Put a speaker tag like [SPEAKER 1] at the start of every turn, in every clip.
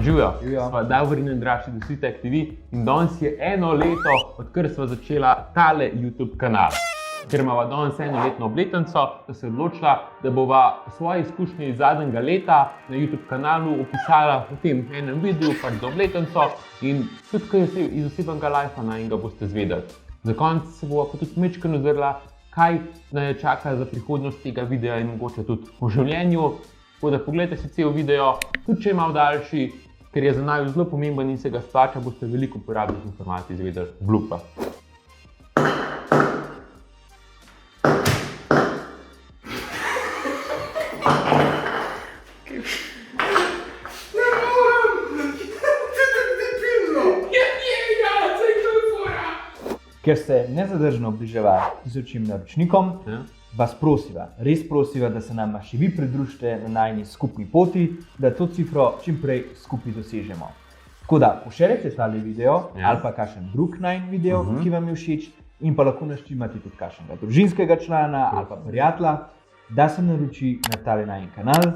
[SPEAKER 1] Živijo, sva Davorin in Draši, da Sweet Tech TV in danes je 1 leto, odkar sva začela tale YouTube kanal. Ker imava danes 1-letno obletnico, da se je odločila, da bova svoje izkušnje iz zadnjega leta na YouTube kanalu opisala v tem enem videu, pač za obletnico in tudi kaj iz osebnega lifea in ga boste zvedeli. Za konec se bova pa tudi mečkeno ozrla, kaj nas čaka za prihodnost tega videa in mogoče tudi v življenju. Tako da pogledajte si cel video, tudi če je malo daljši, ker je za naju zelo pomemben in se ga splača, boste veliko uporabnih informacij izvedeli v bloopa.
[SPEAKER 2] Ker se nezadržno bližava tisočim naročnikom, vas prosiva, res prosiva, da se nama še vi pridružite na najni skupni poti, da to cifro čim prej skupaj dosežemo. Tako da, pošerite tale video ali pa kakšen drug najn video, ki vam je všeč in pa lahko naštimate tudi kakšnega družinskega člana ali pa prijatelja, da se naroči na tale najn kanal,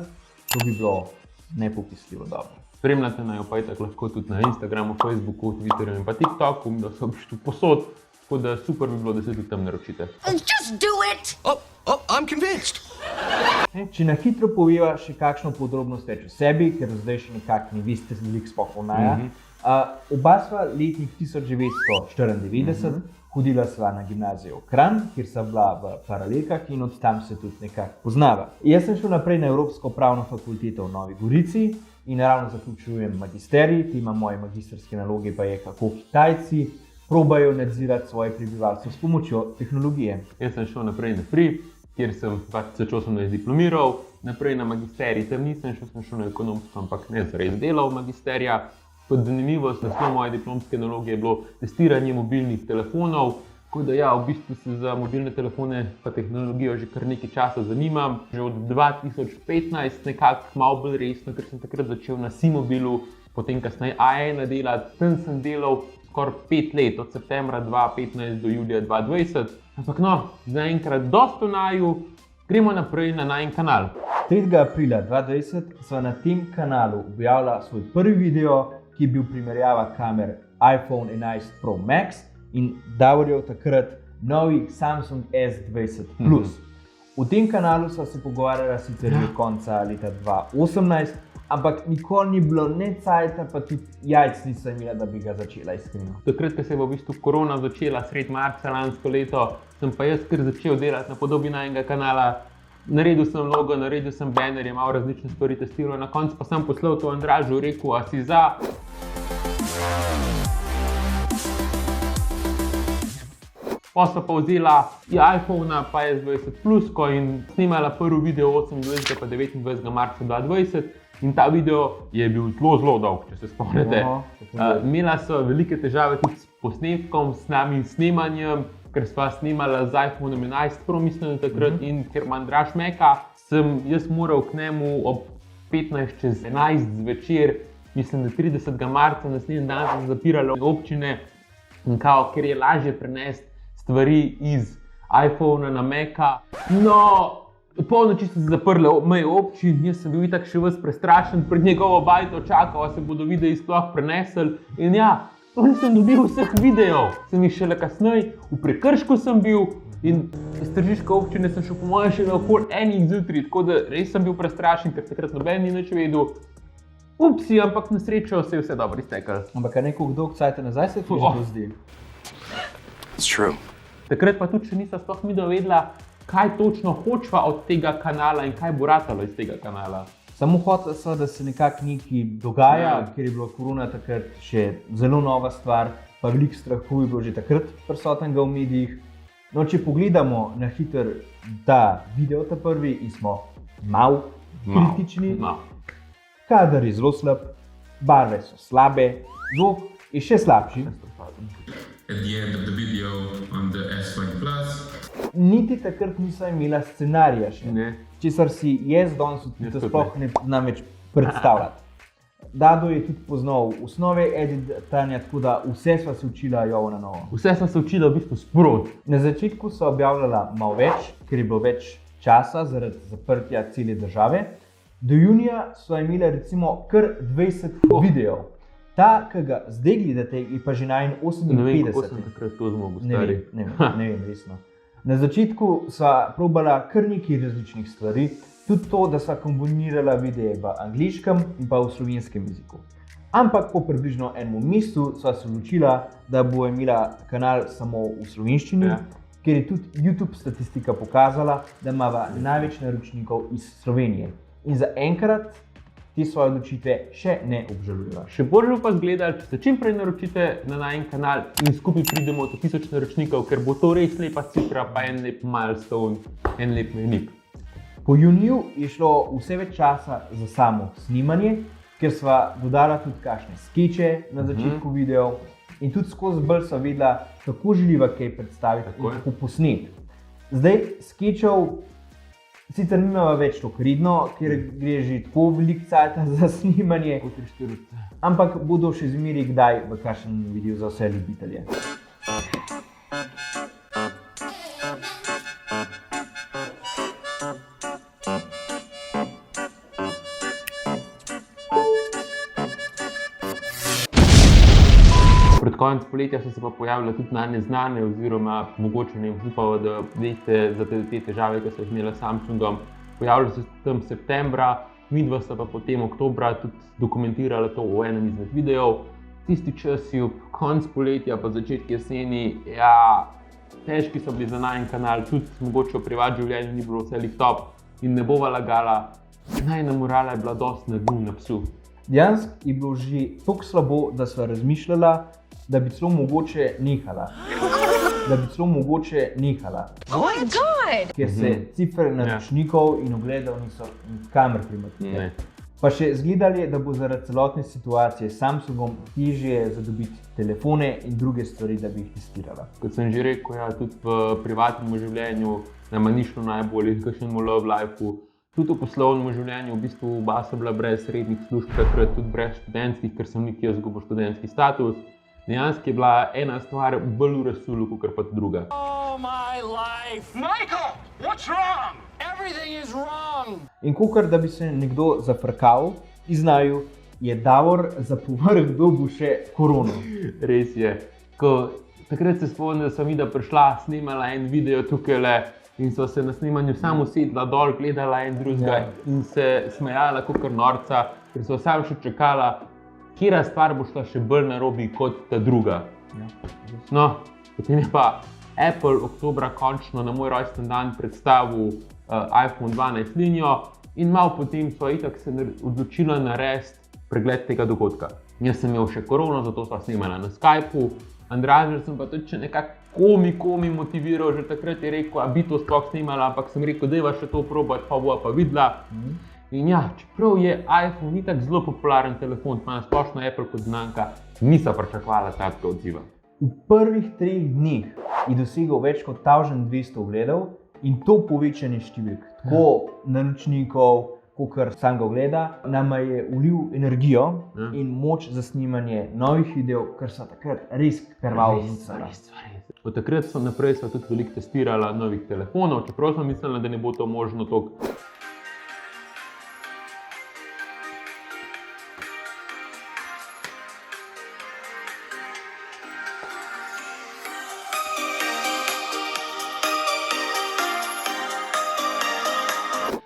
[SPEAKER 2] to bi bilo nepopisljivo dobro.
[SPEAKER 1] Spremljate naj pa itak lahko tudi na Instagramu, Facebooku, Twitterju in pa TikToku, da so v bistvu posod. Tako da super bi bilo, da se tudi tam naročite.
[SPEAKER 3] Just do it!
[SPEAKER 4] Oh, I'm convinced.
[SPEAKER 2] Če na hitro poveva še kakšno podrobnost več o sebi, ker zdaj še nekako ne veste veliko sploh ponaja. Oba sva letnik 1994, hodila sva na gimnazijo v Kranj, kjer sva bila v paralelkah in od tam se tudi nekako poznava. Jaz sem šel naprej na Evropsko pravno fakulteto v Novi Gorici in ravno zaključujem magisterij, tema moje magistrske naloge pa je, kako Kitajci probajo nadzirati svoje prebivalstvo s pomočjo tehnologije.
[SPEAKER 1] Jaz sem šel naprej na FRI, kjer sem 2018 diplomiral, naprej na magisterij, tam nisem šel na ekonomsko, ampak ne zares delal magisterija. Kot zanimivost, naslov moje diplomske naloge je bilo testiranje mobilnih telefonov, tako da ja, v bistvu se za mobilne telefone pa tehnologijo že kar nekaj časa zanimam. Že od 2015 nekako malo bolj resno, ker sem takrat začel na C-mobilu, potem kasneje A1 delati, tam sem delal skoraj 5 let, od septembra 2015 do julija 2020. Ampak no, zaenkrat dosti o naju, gremo naprej na najin kanal.
[SPEAKER 2] 3. aprila 2020 sva na tem kanalu objavila svoj prvi video, ki je bil primerjava kamer iPhone 11 Pro Max in Davorjev takrat novi Samsung S20 Plus. V tem kanalu sva se pogovarjala sicer že od konca leta 2018, ampak nikoli ni bilo ne cajta, pa tudi jajc nisem imela, da bi ga začela iskreno.
[SPEAKER 1] Takrat, ko se je v bistvu korona začela, sredi marca lansko leto, sem pa jaz kar začel delati na podobi najinega kanala. Naredil sem logo, naredil sem bannerje, malo različne stvari testiral, na koncu pa sem poslal to Andražu, rekel, a si za? Pa so pa vzela iPhone pa S20 Plusko in snimala prvi video 28. pa 29. marca 2020. In ta video je bil zelo dolg, če se spomnite. Imela so velike težave tudi s posnetkom, s samim snemanjem, ker sva snimala z iPhone 11 Pro, mislim takrat, in ker ima Andraž Meka, sem jaz moral k njemu ob 15 čez 11 zvečer, mislim, da 30. marca, naslednji dan sem zapirala občine in kao, ker je lažje prenesti stvari iz iPhona na Meka. No, polnoči so se zaprle meje občin, jaz sem bil itak še ves prestrašen pred njegovo bajto, čakal, se bodo videi sploh prenesli. In ja, to nisem dobil vseh videov, sem jih šele kasneje, v prekršku sem bil in iz tržiške občine sem šel po mojem še na okoli enih zjutraj, tako da res sem bil prestrašen, ker takrat noben ni nič vedel. Upsi, ampak na srečo se je vse dobro iztekalo.
[SPEAKER 2] Ampak nekaj dolg cajta nazaj se to že zdi.
[SPEAKER 4] It's true.
[SPEAKER 1] Takrat pa tudi še nisem sploh mi dovedla, kaj točno hočva od tega kanala in kaj bo ratalo iz tega kanala.
[SPEAKER 2] Samo hotela sva, da se nekako nekaj dogaja, ker je bila korona takrat še zelo nova stvar, pa veliko strahu je bilo že takrat prisotnega v medijih. No, če pogledamo na hiter ta video, ta prvi, in smo malo kritični, kadar je zelo slab, barve so slabe, zvok je še slabši.
[SPEAKER 5] At the end of the video on the S20 Plus.
[SPEAKER 2] Niti takrat nisem imela scenarija še, česar si jaz danes sploh ne znam več predstavljati. Dado je tudi poznal osnove editanja, tako da vse sva se učila jovo na novo.
[SPEAKER 1] Vse sva se učila v bistvu sprot.
[SPEAKER 2] Na začetku sva objavljala malo več, ker je bilo več časa zaradi zaprtja cele države. Do junija so imeli recimo kar 20 videov. Ta, ki ga zdaj gledate, je pa že na 58.
[SPEAKER 1] Ne vem, kako sem takrat to zmogel, stari.
[SPEAKER 2] Ne vem, resno. Na začetku sva probala kar nekaj različnih stvari, tudi to, da sva kombinirala videe v angliškem in pa v slovenskem jeziku. Ampak po približno enem mesecu sva se odločila, da bo imela kanal samo v slovenščini, ker je tudi YouTube statistika pokazala, da imava največ naročnikov iz Slovenije. In za enkrat te svoje odločitve še ne obžalujeva.
[SPEAKER 1] Še bolj bo pa zgledali, če se čim prej naročite na najin kanal in skupaj pridemo do 1000 naročnikov, ker bo to res lepa cifra, pa en lep milestone, en lep mejnik.
[SPEAKER 2] Po juniju je šlo vse več časa za samo snemanje, ker sva dodala tudi kakšne skeče na začetku videov in tudi skozi bolj sva vedela, kako želiva kaj predstaviti in kako posneti. Zdaj skečev sicer nimava več tako redno, ker gre že tako veliko časa za snemanje, ampak bodo še zmeraj kdaj v kakšen video za vse ljubitelje.
[SPEAKER 1] Pred konec poletja so se pa pojavile tudi na neznane, oziroma mogoče ne upava, da veste za te težave, ki so jih imela s Samsungom. Pojavile so se tam septembra, midva sta pa potem oktobra tudi dokumentirala to v enem izmed videov. Tisti časi ob konc poletja pa začetek jeseni, ja, težki so bili za najin kanal, tudi mogoče v privat življenju ni bilo vse lih top in ne bova lagala, najina morala je bila dosti na dnu, na psu.
[SPEAKER 2] Dejansko je bilo že toliko slabo, da sva razmišljala, da bi celo mogoče nehala. Ker se cifre naročnikov in ogledov niso nikamor premaknile. Pa še zgledalo je, da bo zaradi celotne situacije s Samsungom težje zadobiti telefone in druge stvari, da bi jih testirala.
[SPEAKER 1] Kot sem že rekel, ja, tudi v privatnem življenju nama ni šlo najbolje, v kakšnemu love lifeu. Tudi v poslovnem življenju, v bistvu oba sta bila brez srednjih služb, takrat tudi brez študentskih, ker sem nekje izgubil študentski status. Dejansko je bila ena stvar bolj v razsulu, kakor pa druga.
[SPEAKER 3] Oh my life! Michael, what's wrong? Everything is wrong!
[SPEAKER 2] In kakor da bi se nekdo zafrkal iz naju, je Davor za povrh dobil še korono.
[SPEAKER 1] Res je. Takrat se spomnim, da sem videla prišla, snemala en video tukajle in so se na snemanju samo sedla dol, gledala en drugega in se smejala kakor norca, ker so samo še čakala, katera stvar bo šla še bolj narobe kot ta druga. No, potem je pa Apple oktobra končno na moj rojsten dan predstavil iPhone 12 linijo in malo potem so itak se odločila narediti pregled tega dogodka. Jaz sem imel še korono, zato sva snemala na Skypeu. Andraža sem pa tudi še nekako komi motiviral, že takrat je rekel, a bi to sploh snemala, ampak sem rekel, dajva še to probati, pa bova pa videla. In ja, čeprav je iPhone ni tak zelo popularen telefon, pa na splošno Apple kot znamka, nisem pričakovala takega odziva.
[SPEAKER 2] V prvih 3 dneh je dosegel več kot 1200 ogledov in to povečanje številk, tako naročnikov, kakor samega ogleda, nama je vlil energijo in moč za snemanje novih videov, kar so takrat res krvavo znucala.
[SPEAKER 1] Od takrat naprej sva tudi veliko testirala novih telefonov, čeprav sem mislila, da ne bo to možno toliko.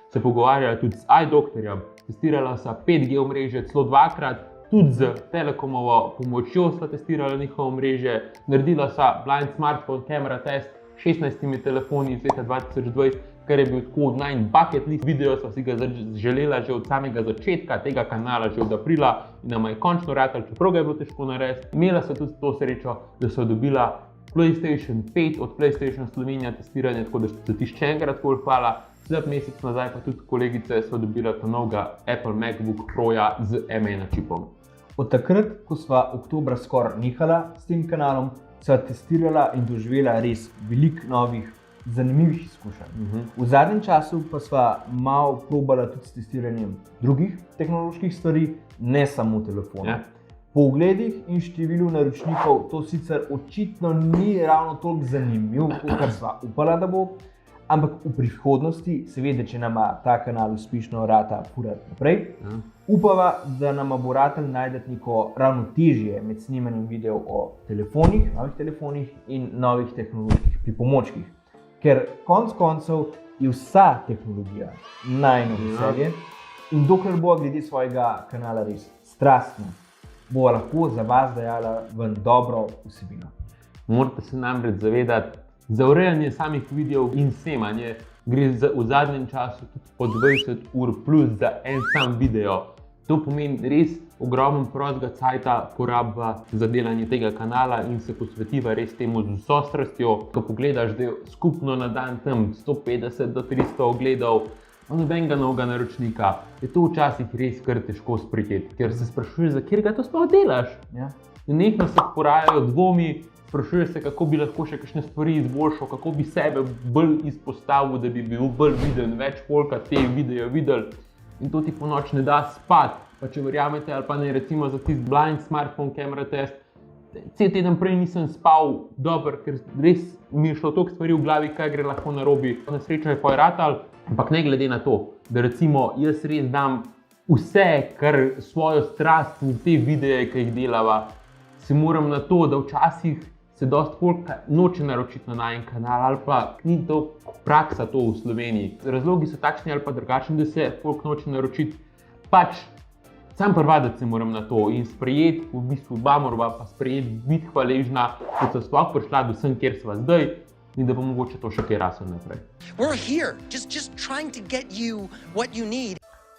[SPEAKER 1] Se pogovarjala tudi z iDoktorjem, testirala sva 5G omrežje celo 2-krat, tudi z Telekomovo pomočjo sva testirala njihovo omrežje, naredila sva blind smartphone camera test 16 telefoni iz leta 2020, kar je bil tako najin bucket list video, sva si ga želela že od samega začetka tega kanala, že od aprila in nama je končno ratalo, čeprav ga je bilo težko narediti. Imela sva tudi to srečo, da sva dobila PlayStation 5 od PlayStation Slovenija testiranje, tako da se ti še enkrat bolj hvala. Slab mesec nazaj pa tudi kolegice so dobila ta novega Apple MacBook Proja z M1 čipom.
[SPEAKER 2] Od takrat, ko sva oktobra skoraj nehala s tem kanalom, sva testirala in doživela res veliko novih, zanimivih izkušenj. V zadnjem času pa sva malo probala tudi s testiranjem drugih tehnoloških stvari, ne samo telefona. Po ogledih in številu naročnikov to sicer očitno ni ravno toliko zanimivo, kot sva upala, da bo, ampak v prihodnosti, seveda, če nama ta kanal uspešno rata furati naprej, upava, da nama bo ratal najdeti neko ravnotežje med snemanjem videov o telefonih, novih telefonih in novih tehnoloških pripomočkih. Ker konec koncev je vsa tehnologija najno veselje in dokler bo glede svojega kanala res strastna, bo lahko za vas dajala ven dobro vsebino.
[SPEAKER 1] Morate se namreč zavedati, za urejanje samih videov in snemanje gre v zadnjem času tudi po 20 ur plus za en sam video. To pomeni res ogromen prostega cajta poraba za delanje tega kanala in se posvetiva res temu z vso strastjo. Ko pogledaš, da je skupno na dan tam 150 do 300 ogledov, nobenega novega naročnika, je to včasih res kar težko sprejeti, ker se sprašuješ, za katerega to sploh delaš.
[SPEAKER 2] Ja.
[SPEAKER 1] Nekno se porajajo dvomi, sprašuješ se, kako bi lahko še kakšne stvari izboljšal, kako bi sebe bolj izpostavil, da bi bil bolj viden, več polka te videe videl. In to ti po noč ne da spati. Pa če verjamete, ali pa ne, recimo za tisti blind smartphone camera test, cel teden prej nisem spal dobro, ker res mi je šlo toliko stvari v glavi, kaj gre lahko narobe. Na srečo je pojratal, ampak ne glede na to, da recimo jaz res dam vse, kar svojo strast in te videe, ki jih delava, se moram na to, da včasih se dosti folk noče naročiti na najin kanal ali pa ni to praksa to v Sloveniji. Razlogi so takšni ali pa drugačni, da se folk noče naročiti. Pač sam privaditi se moram na to in sprejeti, v bistvu oba morava pa sprejeti, biti hvaležna, da so sploh prišla do sem, kjer sva zdaj in da bo mogoče to še kaj raslo naprej.
[SPEAKER 4] We're here, just trying to get you what you need.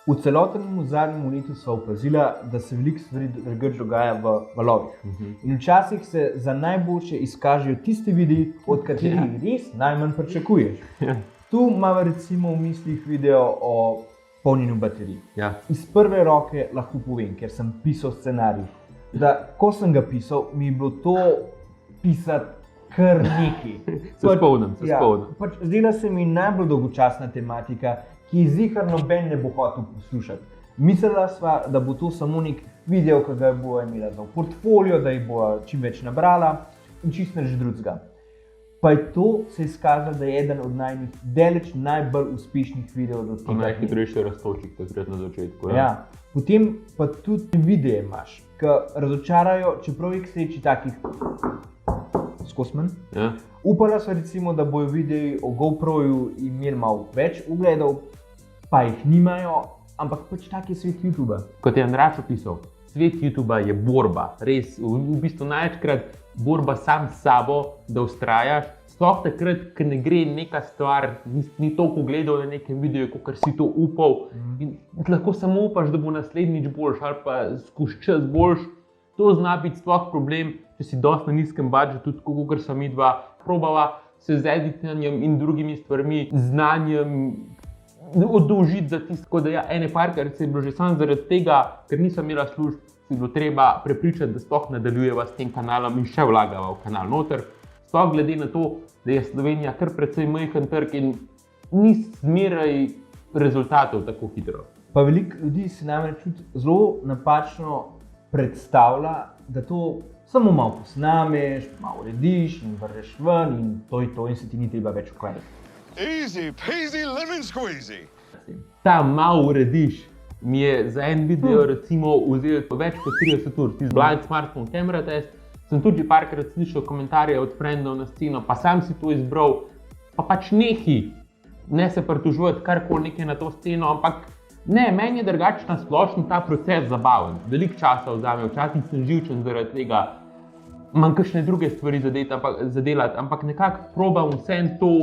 [SPEAKER 2] V celotnem zadnjem letu sva opazila, da se veliko stvari drugače dogaja v valovih. In včasih se za najboljše izkažejo tisti videi, od katerih res najmanj pričakuješ. Tu imamo recimo v mislih video o polnjenju baterij. Iz prve roke lahko povem, ker sem pisal scenarij, da ko sem ga pisal, mi je bilo to pisati kar nekaj.
[SPEAKER 1] Se spomnim.
[SPEAKER 2] Pač zdela se mi najbolj dolgočasna tematika, ki zihar noben ne bo hotel poslušati. Mislila sva, da bo to samo nek video, ki ga bo imela za portfolio, da jih bo čim več nabrala in čisto nič drugega. Pa je to se izkazalo, da je eden od daleč najbolj uspešnih videov do tega.
[SPEAKER 1] Najhitrejši raztočik takrat na začetku.
[SPEAKER 2] Ja. Potem pa tudi videe imaš, ki razočarajo, čeprav jih seči takih skosmen. Upala so recimo, da bojo videi o GoProju imeli malo več ogledov, pa jih nimajo, ampak pač tak je svet YouTubea.
[SPEAKER 1] Kot je Andraž opisal, svet YouTubea je borba. Res, v bistvu največkrat borba sam s sabo, da vztrajaš. Sploh takrat, ker ne gre neka stvar, ni toliko ogledov na nekem videu, kot si to upal. In lahko samo upaš, da bo naslednjič boljš ali pa skozi čas boljš. To zna biti sploh problem, če si dosti na nizkem budžetu, tako kot sva midva probala se z editanjem in drugimi stvarmi, znanjem oddolžiti za tisto. Tako da ene parkrat se je bilo že samo zaradi tega, ker nisem imela služb, si bilo treba prepričati, da sploh nadaljujeva s tem kanalom in še vlagava v kanal noter. Sploh glede na to, da je Slovenija kar precej majhen trg in ni zmeraj rezultatov tako hitro.
[SPEAKER 2] Pa veliko ljudi se namreč tudi zelo napačno predstavlja, da to samo malo posnameš, malo urediš in vrneš ven in to je to in se ti ni treba več ukvarjati.
[SPEAKER 3] Easy peasy lemon squeezy.
[SPEAKER 2] Ta
[SPEAKER 1] malo urediš mi je za en video recimo vzel več kot 30 ur, tisti blind smartphone camera test. Sem tudi parkrat slišal komentarje od frendov na sceno, pa sam si to izbral, pa pač nehi, ne se pritoževati karkoli nekaj na to sceno, ampak ne, meni je drugače na splošno ta proces zabaven. Veliko časa vzame, včasih sem živčen zaradi tega, imam kakšne druge stvari zadelati, ampak nekako probam vsem to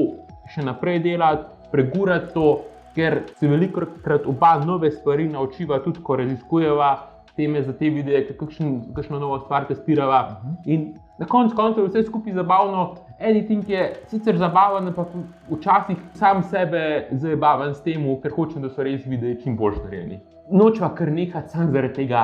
[SPEAKER 1] še naprej delati, pregurati to, ker se velikokrat oba nove stvari naučiva, tudi ko raziskujeva teme za te videe, kakšno novo stvar testirava. In na koncu je vse skupaj zabavno. Editing je sicer zabaven, ampak včasih sam sebe zabavam s tem, ker hočem, da so res videi čim bolj narejeni. Nočeva kar nehati samo zaradi tega,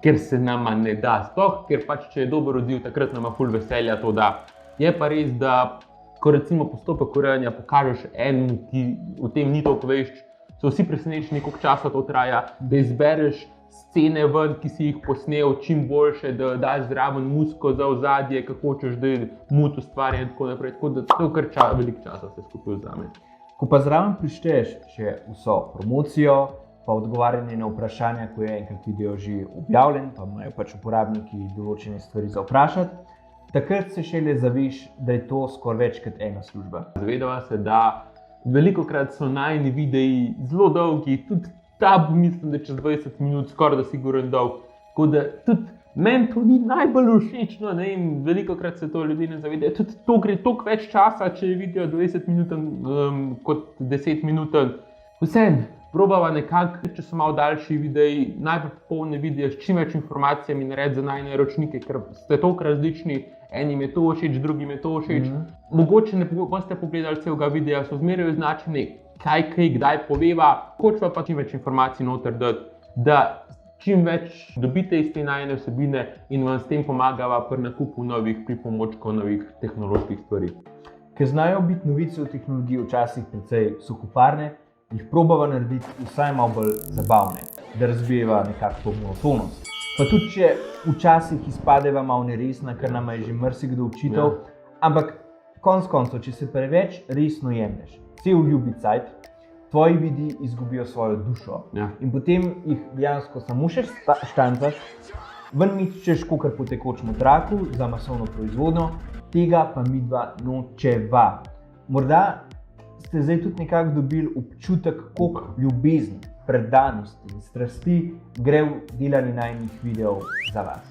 [SPEAKER 1] ker se nama ne da. Sploh, ker pač če je dober odziv, takrat nama ful veselja to da. Je pa res, da ko recimo postopek urejanja pokažeš enemu, ki v tem ni toliko vešč, so vsi presenečeni, koliko časa to traja, da izbereš scene ven, ki si jih posnel čim boljše, da daš zraven muziko za ozadje, kako hočeš, da je mut ustvarjen in tako naprej. Tako da to kar veliko časa se skupaj vzame.
[SPEAKER 2] Ko pa zraven prišteješ še vso promocijo, pa odgovarjanje na vprašanja, ko je enkrat video že objavljen, pa imajo pač uporabniki določene stvari za vprašati, takrat se šele zaveš, da je to skoraj več kot ena služba.
[SPEAKER 1] Zavedava se, da velikokrat so najini videi zelo dolgi, tudi ta mislim, da čez 20 minut skoraj da siguren dolg. Tako da tudi meni to ni najbolj všečno, ne vem, velikokrat se to ljudi ne zavedajo. Tudi to gre toliko več časa, če je video 20 minut kot 10 minut. Vsem, probava nekako, če so malo daljši videi, najbolj popolne videe s čim več informacijami narediti za najine ročnike, ker ste toliko različni, enim je to všeč, drugim je to všeč. Mogoče ne boste pogledali celega videa, so zmeraj označeni, kaj kdaj poveva, hočeva pa čim več informacij noter dati, da čim več dobite iz te najine vsebine in vam s tem pomagava pri nakupu novih pripomočkov, novih tehnoloških stvari.
[SPEAKER 2] Ker znajo biti novice o tehnologiji včasih precej suhoparne, jih probava narediti vsaj malo bolj zabavne, da razbijeva nekako monotonost. Pa tudi, če včasih izpadeva malo neresna, kar nama je že marsikdo učitelj, ampak konec koncev, če se preveč resno jemlješ, cel ljubi cajt, tvoji videi izgubijo svojo dušo. In potem jih dejansko samo še štancaš, ven mičeš kakor po tekočem traku za masovno proizvodnjo, tega pa midva nočeva. Morda ste zdaj tudi nekako dobili občutek, koliko ljubezni, predanosti in strasti gre v delanje najinih videov za vas.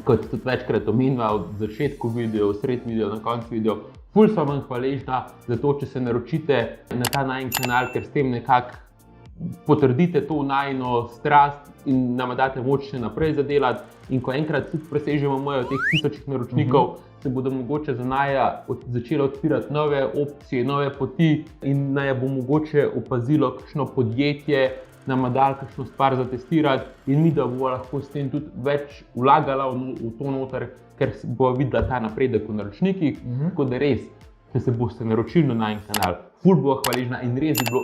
[SPEAKER 1] Kot tudi večkrat omenila, od začetku video, sred video, na koncu video, ful sem vam hvaležna za to, če se naročite na ta najin kanal, ker s tem nekako potrdite to najino strast in nama date moč še naprej zadelati. In ko enkrat tudi presežemo mejo teh 1000 naročnikov, se bodo mogoče za naja začele odpirati nove opcije, nove poti in naja bo mogoče opazilo kakšno podjetje, nama dali kakšno stvar za testirati in mi da bo lahko s tem tudi več vlagala v to noter, ker bo videla ta napredek v naročnikih. Tako da res, če se boste naročili na najin kanal, ful bo hvaležna in res bi bilo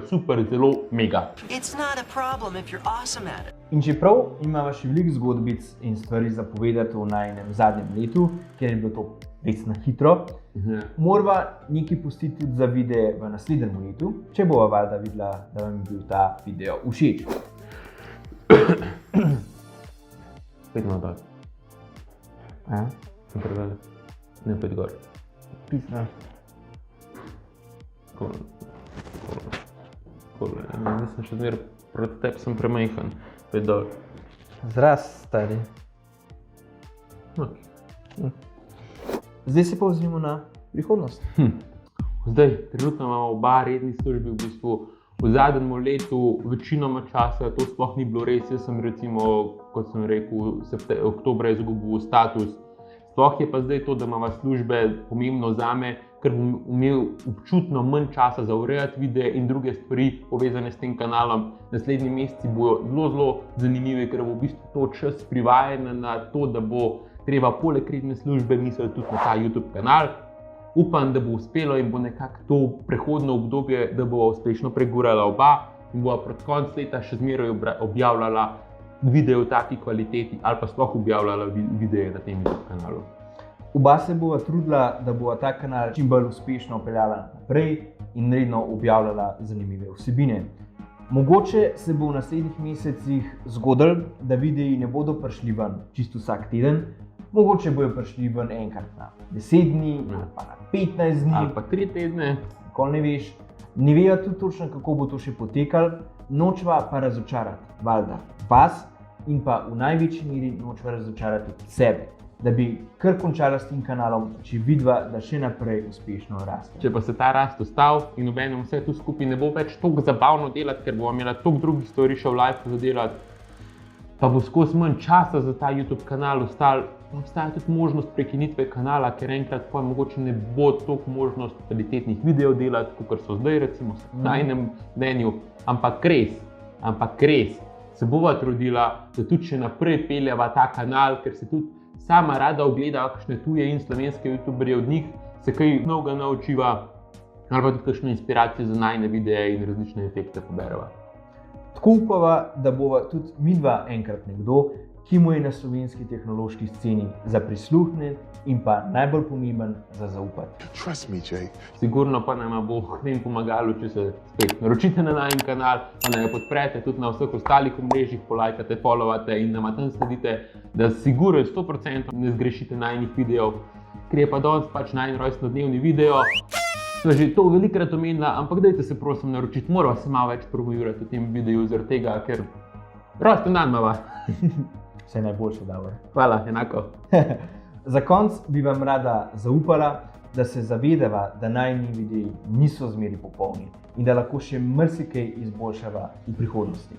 [SPEAKER 1] super, zelo mega.
[SPEAKER 4] It's not a problem if you're awesome at it.
[SPEAKER 2] In čeprav imava še veliko zgodbic in stvari za povedati v najinem zadnjem letu, ker je bilo to res na hitro, morava nekaj pustiti tudi za videe v naslednjem letu, če bova valjda videla, da vam je bil ta video všeč.
[SPEAKER 1] Spet malo dol. Sem predal. Ne, pet gor.
[SPEAKER 2] Pisna.
[SPEAKER 1] Mislim, še zmeraj proti tebi sem premajhen. Pet dol.
[SPEAKER 2] Zrast, stari. Zdaj se pa vzmimo na prihodnost.
[SPEAKER 1] Zdaj, trenutno imamo oba redni službi v bistvu. V zadnjem letu večinoma časa to sploh ni bilo res. Jaz sem recimo, kot sem rekel, oktobra izgubil status. Sploh je pa zdaj to, da imava službe pomembno zame, ker bom imel občutno manj časa za urejati videe in druge stvari povezane s tem kanalom. Naslednji meseci bojo zelo zanimivi, ker bo v bistvu to čas privajanja na to, da bo treba poleg redne službe misliti tudi na ta YouTube kanal. Upam, da bo uspelo in bo nekako to prehodno obdobje, da bo uspešno pregurala oba in bo proti koncu leta še zmeraj objavljala videe v taki kvaliteti ali pa sploh objavljala videe na tem YouTube kanalu.
[SPEAKER 2] Oba se bova trudila, da bova ta kanal čim bolj uspešno peljala naprej in redno objavljala zanimive vsebine. Mogoče se bo v naslednjih mesecih zgodilo, da videi ne bodo prišli ven čisto vsak teden, mogoče bojo prišli ven enkrat na 10 dni, ali pa na 15 dni,
[SPEAKER 1] ali pa 3 tedne.
[SPEAKER 2] Nikoli ne veš. Ne vejo tudi točno, kako bo to še potekalo, nočeva pa razočarati valjda vas in pa v največji meri nočeva razočarati sebe, da bi kar končala s tem kanalom, če vidva, da še naprej uspešno raste.
[SPEAKER 1] Če pa se ta rast ustavi in obenem vse tu skupaj ne bo več toliko zabavno delati, ker bomo imela toliko drugih stvari še v live za delati, pa bo skozi manj časa za ta YouTube kanal ostal, obstaja tudi možnost prekinitve kanala, ker enkrat pa mogoče ne bo toliko možnost kvalitetnih videov delati, kot so zdaj recimo v najinem mnenju, ampak res se bova trudila, da tudi še naprej peljeva ta kanal, ker se tudi sama rada ogleda kakšne tuje in slovenske youtuberje, od njih se kaj novega naučiva ali pa tudi kakšne inspiracije za najine videe in različne efekte pobereva.
[SPEAKER 2] Tako upava, da bova tudi midva enkrat nekdo, ki mu je na slovenski tehnološki sceni za prisluhniti in pa najbolj pomemben za zaupati.
[SPEAKER 6] Trust me, Jake.
[SPEAKER 1] Sigurno pa nam bo k tem pomagalo, če se spet naročite na najin kanal, pa naj jo podprete tudi na vseh ostalih omrežjih, polajkate, followate in nama tam sledite, da sigurno 100% ne zgrešite najinih videov, ker je pa danes pač najin rojstnodnevni video. Sva že to velikokrat omenila, ampak dajte se prosim naročiti, morava se malo več promovirati v tem videu, zaradi tega, ker rojsten dan imava.
[SPEAKER 2] Vse najboljše, Davor.
[SPEAKER 1] Hvala, enako.
[SPEAKER 2] Za konec bi vam rada zaupala, da se zavedava, da najini videi niso zmeri popolni in da lahko še marsikaj izboljšava v prihodnosti.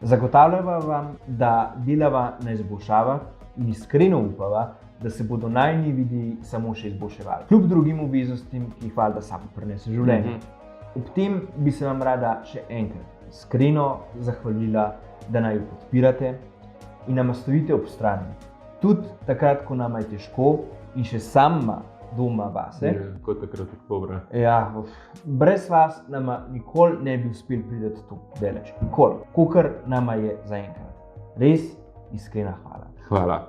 [SPEAKER 2] Zagotavljava vam, da delava na izboljšavah in iskreno upava, da se bodo najini videi samo še izboljševali, kljub drugim obveznostim, ki jih valjda samo prinese življenje. Ob tem bi se vam rada še enkrat iskreno zahvalila, da naj jo podpirate in nama stojite ob strani. Tudi takrat, ko nama je težko in še sama doma vase.
[SPEAKER 1] Kot takrat oktobra.
[SPEAKER 2] Ja, brez vas nama nikoli ne bi uspeli priti tu daleč. Nikoli. Kakor nama je zaenkrat. Res iskrena hvala.
[SPEAKER 1] Hvala.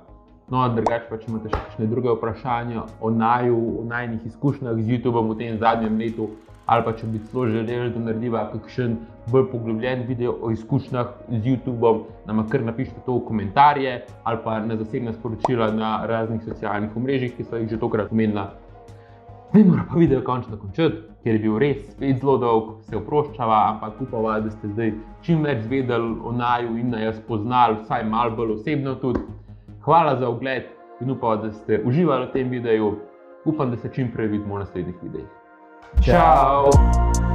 [SPEAKER 1] No, drugače pa, če imate še kakšne druge vprašanja o naju, o najinih izkušnjah z YouTubeom v tem zadnjem letu, ali pa če bi celo želeli, da narediva kakšen bolj poglobljen video o izkušnjah z YouTubeom, nama kar napišite to v komentarje ali pa na zasebna sporočila na raznih socialnih omrežjih, ki so jih že tokrat omenila. Ne mora pa video končno končati, ker je bil res spet zelo dolg, se oproščava, ampak upava, da ste zdaj čim več zvedeli o naju in naj jo spoznali, vsaj malo bolj osebno tudi. Hvala za ogled in upava, da ste uživali v tem videu. Upam, da se čim prej vidimo v naslednjih videih. Čau!